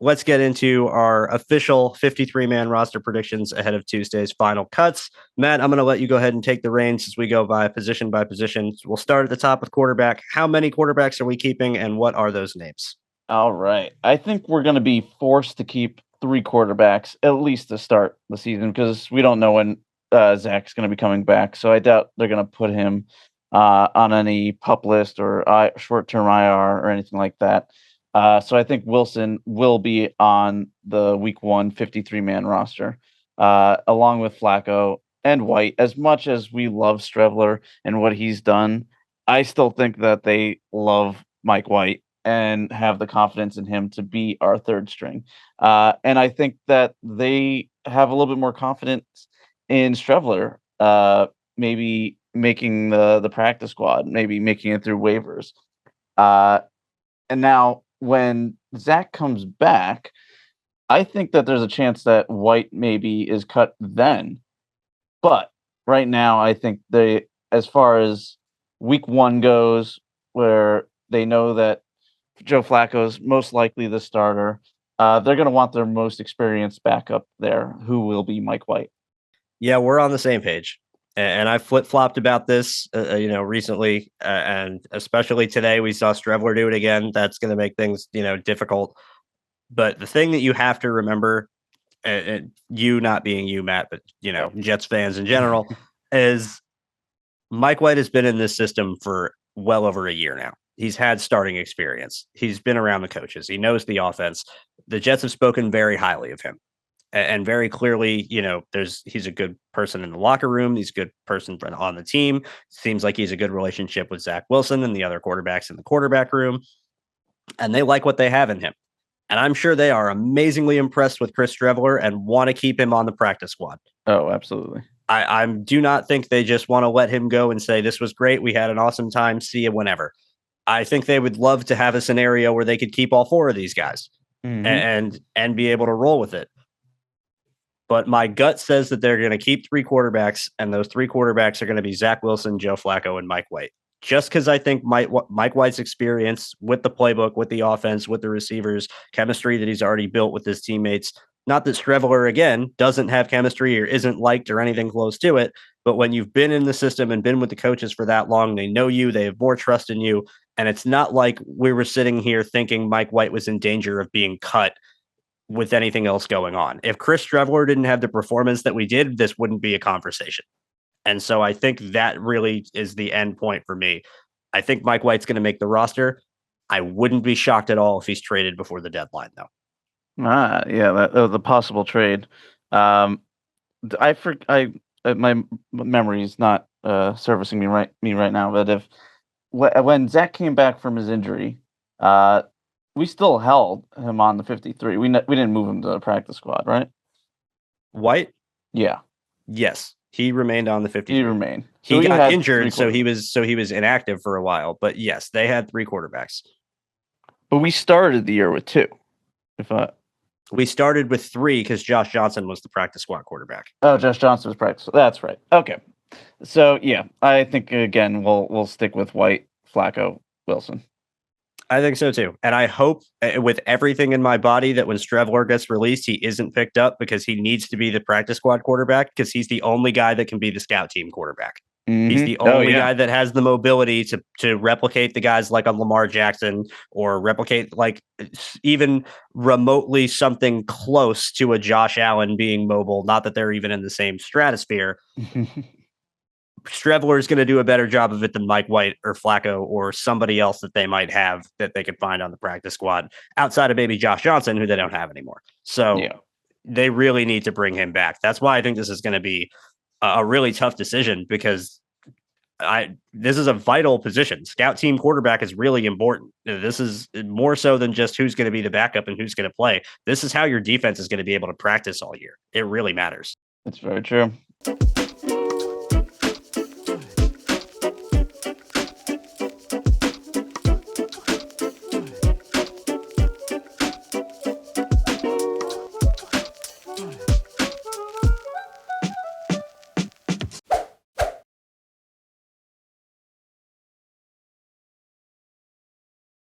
let's get into our official 53-man roster predictions ahead of Tuesday's final cuts. Matt, I'm going to let you go ahead and take the reins as we go by position by position. We'll start at the top with quarterback. How many quarterbacks are we keeping, and what are those names? All right. I think we're going to be forced to keep 3 quarterbacks, at least to start the season, because we don't know when Zach's going to be coming back. So I doubt they're going to put him on any PUP list or short-term IR or anything like that. So I think Wilson will be on the week 1 53-man roster, along with Flacco and White. As much as we love Streveler and what he's done, I still think that they love Mike White and have the confidence in him to be our third string. And I think that they have a little bit more confidence in Streveler, maybe making the practice squad, maybe making it through waivers. And now when Zach comes back, I think that there's a chance that White maybe is cut then. But right now, I think as far as week 1 goes, where they know that Joe Flacco is most likely the starter, they're going to want their most experienced backup there, who will be Mike White. Yeah, we're on the same page. And I flip-flopped about this, recently, and especially today we saw Streveler do it again. That's going to make things, difficult. But the thing that you have to remember, and you not being you, Matt, but, Jets fans in general, is Mike White has been in this system for well over a year now. He's had starting experience. He's been around the coaches. He knows the offense. The Jets have spoken very highly of him. And very clearly, he's a good person in the locker room. He's a good person on the team. Seems like he's a good relationship with Zach Wilson and the other quarterbacks in the quarterback room. And they like what they have in him. And I'm sure they are amazingly impressed with Chris Streveler and want to keep him on the practice squad. Oh, absolutely. I do not think they just want to let him go and say, this was great. We had an awesome time. See you whenever. I think they would love to have a scenario where they could keep all 4 of these guys and be able to roll with it. But my gut says that they're going to keep 3 quarterbacks, and those 3 quarterbacks are going to be Zach Wilson, Joe Flacco, and Mike White. Just because I think Mike White's experience with the playbook, with the offense, with the receivers, chemistry that he's already built with his teammates. Not that Streveler, again, doesn't have chemistry or isn't liked or anything close to it, but when you've been in the system and been with the coaches for that long, they know you, they have more trust in you, and it's not like we were sitting here thinking Mike White was in danger of being cut with anything else going on. If Chris Streveler didn't have the performance that we did, this wouldn't be a conversation. And so I think that really is the end point for me. I think Mike White's going to make the roster. I wouldn't be shocked at all if he's traded before the deadline, though. Yeah, the possible trade. My memory is not servicing me right now. But when Zach came back from his injury, we still held him on the 53. We didn't move him to the practice squad, right? White? Yeah. Yes, he remained on the 53. He remained. He got injured, so he was inactive for a while. But yes, they had 3 quarterbacks. But we started the year with 2. We started with 3 because Josh Johnson was the practice squad quarterback. Oh, Josh Johnson was practice. That's right. Okay. So yeah, I think again we'll stick with White, Flacco, Wilson. I think so too. And I hope with everything in my body that when Streveler gets released, he isn't picked up because he needs to be the practice squad quarterback because he's the only guy that can be the scout team quarterback. He's the only guy that has the mobility to replicate the guys like a Lamar Jackson or replicate like even remotely something close to a Josh Allen being mobile. Not that they're even in the same stratosphere. Streveler is going to do a better job of it than Mike White or Flacco or somebody else that they might have that they could find on the practice squad outside of maybe Josh Johnson, who they don't have anymore. So they really need to bring him back. That's why I think this is going to be a really tough decision because this is a vital position. Scout team quarterback is really important. This is more so than just who's going to be the backup and who's going to play. This is how your defense is going to be able to practice all year. It really matters. That's very true.